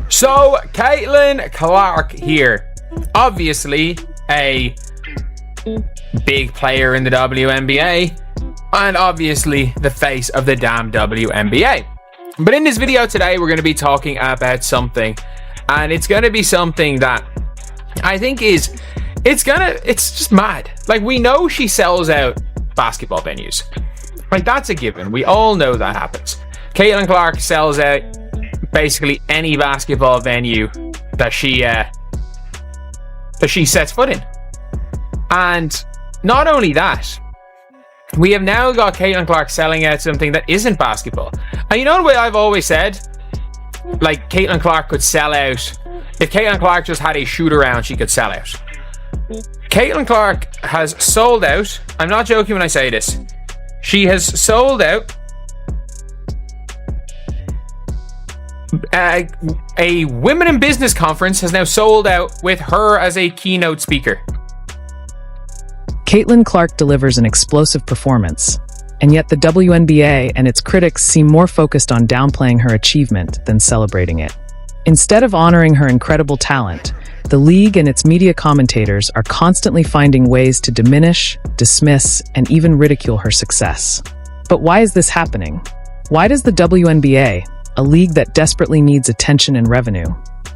So, Caitlin Clark here. Obviously, a big player in the WNBA, and obviously the face of the damn WNBA. But in this video today, we're going to be talking about something, and it's going to be something that I think it's just mad. Like, we know she sells out basketball venues. Like, that's a given. We all know that happens. Caitlin Clark sells out basically any basketball venue that she sets foot in. And not only that, we have now got Caitlin Clark selling out something that isn't basketball. And you know the way I've always said, like, Caitlin Clark could sell out. If Caitlin Clark just had a shoot around, she could sell out. Caitlin Clark has sold out. I'm not joking when I say this. She has sold out a women in business conference has now sold out with her as a keynote speaker. Caitlin Clark delivers an explosive performance, and yet the WNBA and its critics seem more focused on downplaying her achievement than celebrating it. Instead of honoring her incredible talent, the league and its media commentators are constantly finding ways to diminish, dismiss, and even ridicule her success. But why is this happening? Why does the WNBA, a league that desperately needs attention and revenue,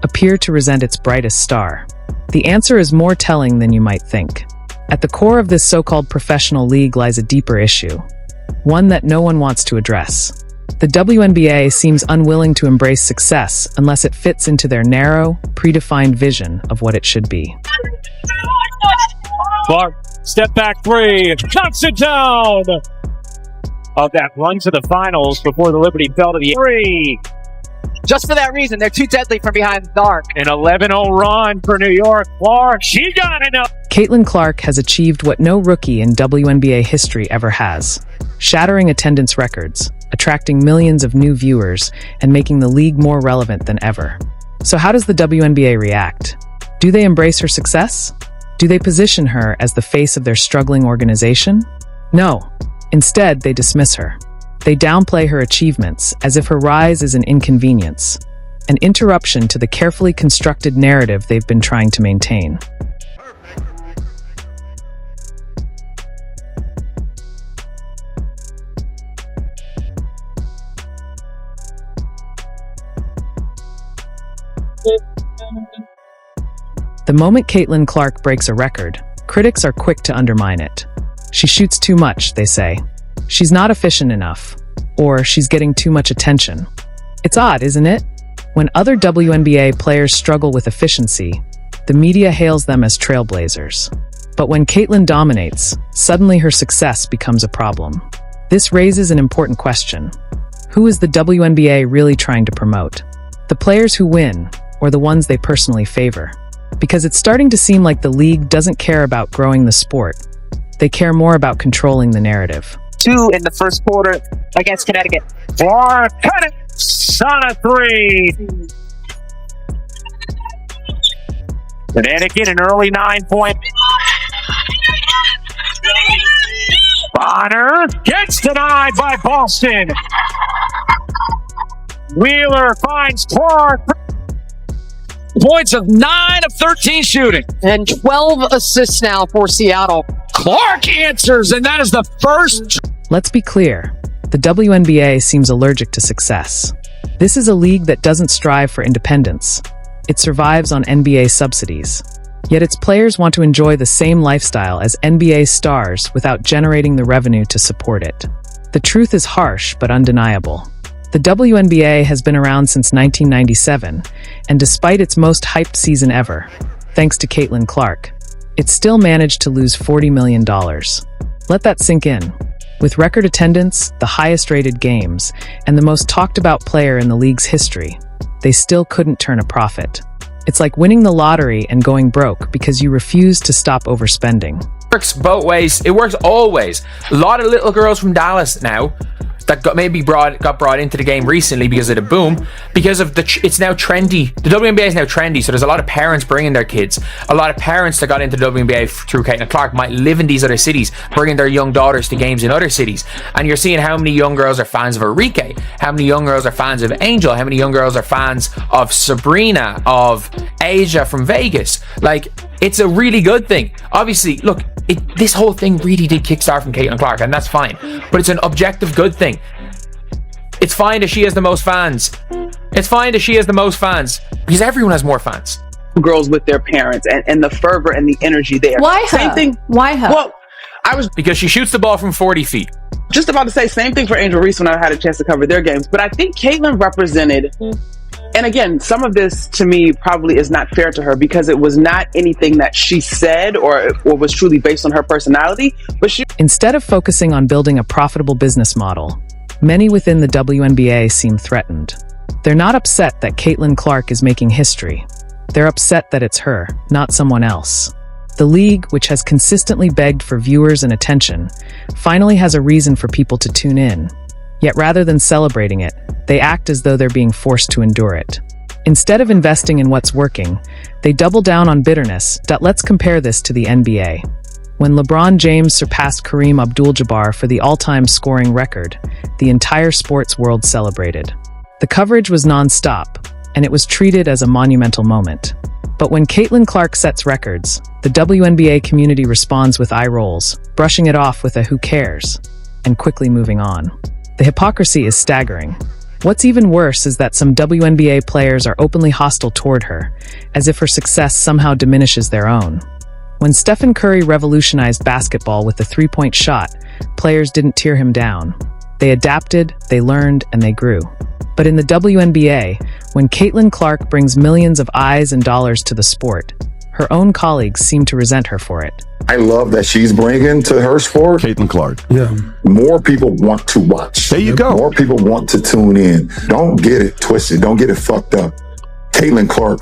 appear to resent its brightest star? The answer is more telling than you might think. At the core of this so-called professional league lies a deeper issue, one that no one wants to address. The WNBA seems unwilling to embrace success unless it fits into their narrow, predefined vision of what it should be. Clark, step back three, knocks it down! Of that run to the finals before the Liberty fell to the three. Just for that reason, they're too deadly from behind the arc. An 11-0 run for New York. Clark, she got enough. Caitlin Clark has achieved what no rookie in WNBA history ever has, shattering attendance records, attracting millions of new viewers, and making the league more relevant than ever. So how does the WNBA react? Do they embrace her success? Do they position her as the face of their struggling organization? No. Instead, they dismiss her. They downplay her achievements as if her rise is an inconvenience, an interruption to the carefully constructed narrative they've been trying to maintain. The moment Caitlin Clark breaks a record, critics are quick to undermine it. She shoots too much, they say. She's not efficient enough, or she's getting too much attention. It's odd, isn't it? When other WNBA players struggle with efficiency, the media hails them as trailblazers. But when Caitlin dominates, suddenly her success becomes a problem. This raises an important question. Who is the WNBA really trying to promote? The players who win, or the ones they personally favor? Because it's starting to seem like the league doesn't care about growing the sport. They care more about controlling the narrative. 2 in the first quarter against Connecticut. Clark, cut it! On a three. Connecticut, an early 9-point. Bonner gets denied by Boston. Wheeler finds Clark. Points of 9 of 13 shooting. And 12 assists now for Seattle. Clark answers, and that is the first. Let's be clear. The WNBA seems allergic to success. This is a league that doesn't strive for independence. It survives on NBA subsidies. Yet its players want to enjoy the same lifestyle as NBA stars without generating the revenue to support it. The truth is harsh but undeniable. The WNBA has been around since 1997, and despite its most hyped season ever, thanks to Caitlin Clark, it still managed to lose $40 million. Let that sink in. With record attendance, the highest-rated games, and the most talked-about player in the league's history, they still couldn't turn a profit. It's like winning the lottery and going broke because you refuse to stop overspending. It works both ways. It works always. A lot of little girls from Dallas now that got brought into the game recently because of the boom, because of it's now trendy. The WNBA is now trendy, so there's a lot of parents bringing their kids. A lot of parents that got into the WNBA through Caitlin Clark might live in these other cities, bringing their young daughters to games in other cities. And you're seeing how many young girls are fans of Enrique, how many young girls are fans of Angel, how many young girls are fans of Sabrina, of Asia from Vegas. Like, it's a really good thing. Obviously, look, this whole thing really did kickstart from Caitlin Clark, and that's fine. But it's an objective good thing. It's fine that she has the most fans. It's fine that she has the most fans, because everyone has more fans. Girls with their parents and the fervor and the energy there. Why her? Same thing. Why her? Well, I was Because she shoots the ball from 40 feet. just about to say same thing for Angel Reese when I had a chance to cover their games. But I think Caitlin represented, and again, some of this to me probably is not fair to her because it was not anything that she said or was truly based on her personality. But she Instead of focusing on building a profitable business model, many within the WNBA seem threatened. They're not upset that Caitlin Clark is making history. They're upset that it's her, not someone else. The league, which has consistently begged for viewers and attention, finally has a reason for people to tune in. Yet rather than celebrating it, they act as though they're being forced to endure it. Instead of investing in what's working, they double down on bitterness. Let's compare this to the NBA. When LeBron James surpassed Kareem Abdul-Jabbar for the all-time scoring record, the entire sports world celebrated. The coverage was non-stop, and it was treated as a monumental moment. But when Caitlin Clark sets records, the WNBA community responds with eye rolls, brushing it off with a "who cares," and quickly moving on. The hypocrisy is staggering. What's even worse is that some WNBA players are openly hostile toward her, as if her success somehow diminishes their own. When Stephen Curry revolutionized basketball with the three-point shot, players didn't tear him down. They adapted, they learned, and they grew. But in the WNBA, when Caitlin Clark brings millions of eyes and dollars to the sport, her own colleagues seem to resent her for it. I love that she's bringing to her sport. Caitlin Clark. Yeah. More people want to watch. There you go. More people want to tune in. Don't get it twisted. Don't get it fucked up. Caitlin Clark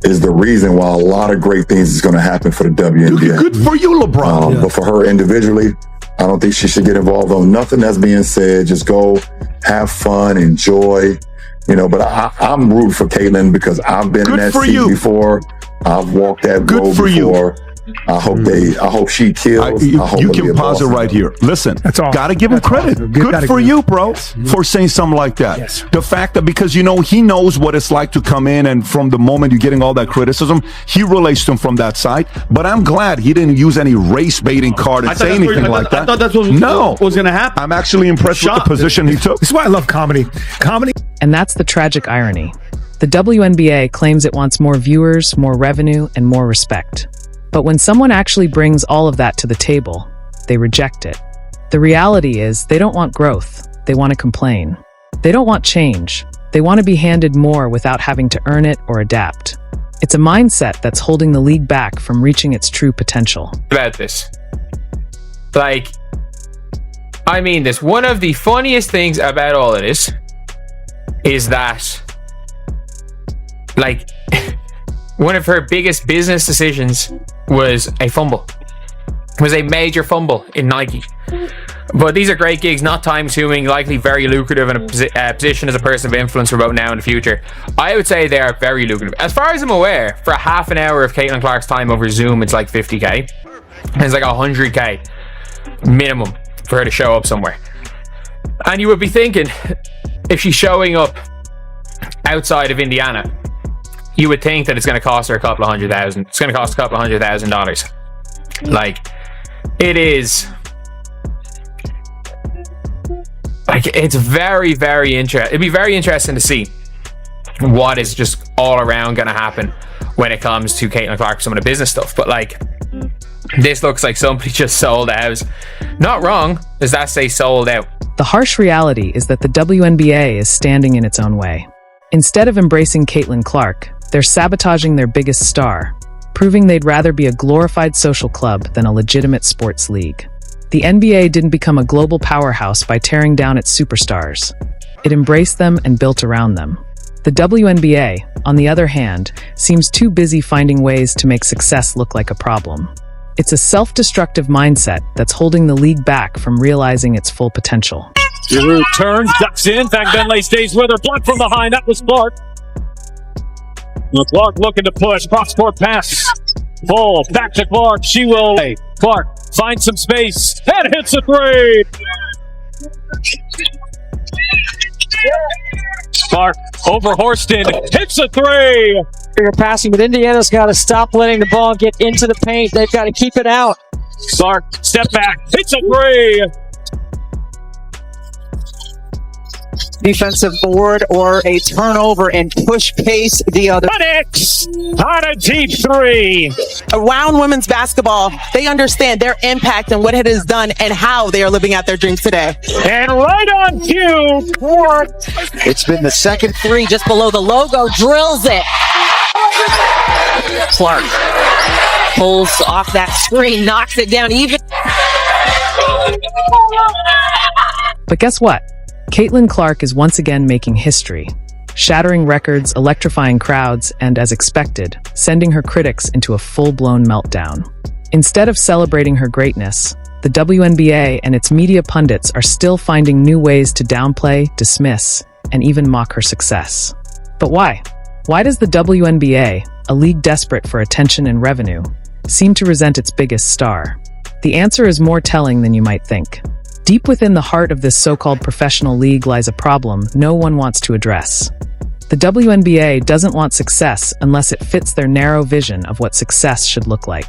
is the reason why a lot of great things is going to happen for the WNBA. Good for you, LeBron. But for her individually, I don't think she should get involved on nothing that's being said. Just go have fun, enjoy, but I'm rooting for Caitlin because I've been in that seat before. I've walked that road before. I hope she kills. You can pause it right here. Listen, got to give him credit. Awesome. Good for you, bro, for saying something like that. Yes. The fact that because, he knows what it's like to come in and from the moment you're getting all that criticism, he relates to him from that side. But I'm glad he didn't use any race baiting card and say anything like that. I thought that's what was going to happen. I'm actually impressed with the position he took. This is why I love comedy. And that's the tragic irony. The WNBA claims it wants more viewers, more revenue, and more respect. But when someone actually brings all of that to the table, they reject it. The reality is they don't want growth. They want to complain. They don't want change. They want to be handed more without having to earn it or adapt. It's a mindset that's holding the league back from reaching its true potential. About this. One of the funniest things about all of this is that, one of her biggest business decisions was a fumble. Was a major fumble in Nike. But these are great gigs, not time-consuming, likely very lucrative in a position as a person of influence for both now and the future. I would say they are very lucrative. As far as I'm aware, for a half an hour of Caitlin Clark's time over Zoom, it's like 50k. And it's like 100k minimum for her to show up somewhere. And you would be thinking, if she's showing up outside of Indiana, you would think that it's going to cost her a couple of $100,000. It's going to cost a couple of $100,000. It is. It's very, very interesting. It'd be very interesting to see what is just all around going to happen when it comes to Caitlin Clark, some of the business stuff. But this looks like somebody just sold a house. Not wrong. Does that say sold out? The harsh reality is that the WNBA is standing in its own way. Instead of embracing Caitlin Clark, they're sabotaging their biggest star, proving they'd rather be a glorified social club than a legitimate sports league. The NBA didn't become a global powerhouse by tearing down its superstars. It embraced them and built around them. The WNBA, on the other hand, seems too busy finding ways to make success look like a problem. It's a self-destructive mindset that's holding the league back from realizing its full potential. Giroux turns, ducks in. Fagbenle stays with her. Blocked from behind. That was Clark. Clark looking to push. Cross-court pass. Full. Back to Clark. She will. Clark finds some space and hits a three. Clark over Horston. Hits a three. You're passing, but Indiana's got to stop letting the ball get into the paint. They've got to keep it out. Clark, step back. Hits a three. Defensive board or a turnover and push pace the other. Phoenix on a deep three. Around women's basketball, they understand their impact and what it has done and how they are living out their dreams today. And right on cue, Clark. It's been the second three just below the logo. Drills it. Clark pulls off that screen, knocks it down even. But guess what? Caitlin Clark is once again making history, shattering records, electrifying crowds, and, as expected, sending her critics into a full-blown meltdown. Instead of celebrating her greatness, the WNBA and its media pundits are still finding new ways to downplay, dismiss, and even mock her success. But why? Why does the WNBA, a league desperate for attention and revenue, seem to resent its biggest star? The answer is more telling than you might think. Deep within the heart of this so-called professional league lies a problem no one wants to address. The WNBA doesn't want success unless it fits their narrow vision of what success should look like.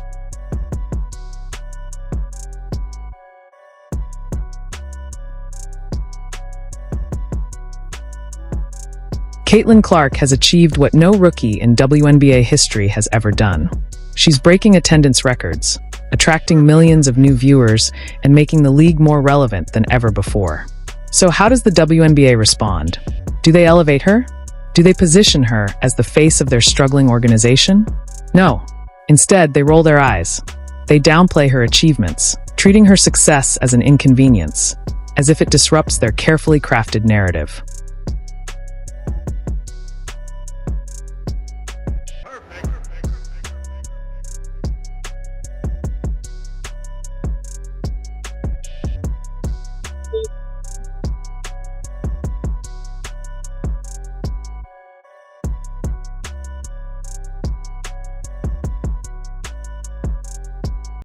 Caitlin Clark has achieved what no rookie in WNBA history has ever done. She's breaking attendance records, attracting millions of new viewers, and making the league more relevant than ever before. So how does the WNBA respond? Do they elevate her? Do they position her as the face of their struggling organization? No. Instead, they roll their eyes. They downplay her achievements, treating her success as an inconvenience, as if it disrupts their carefully crafted narrative.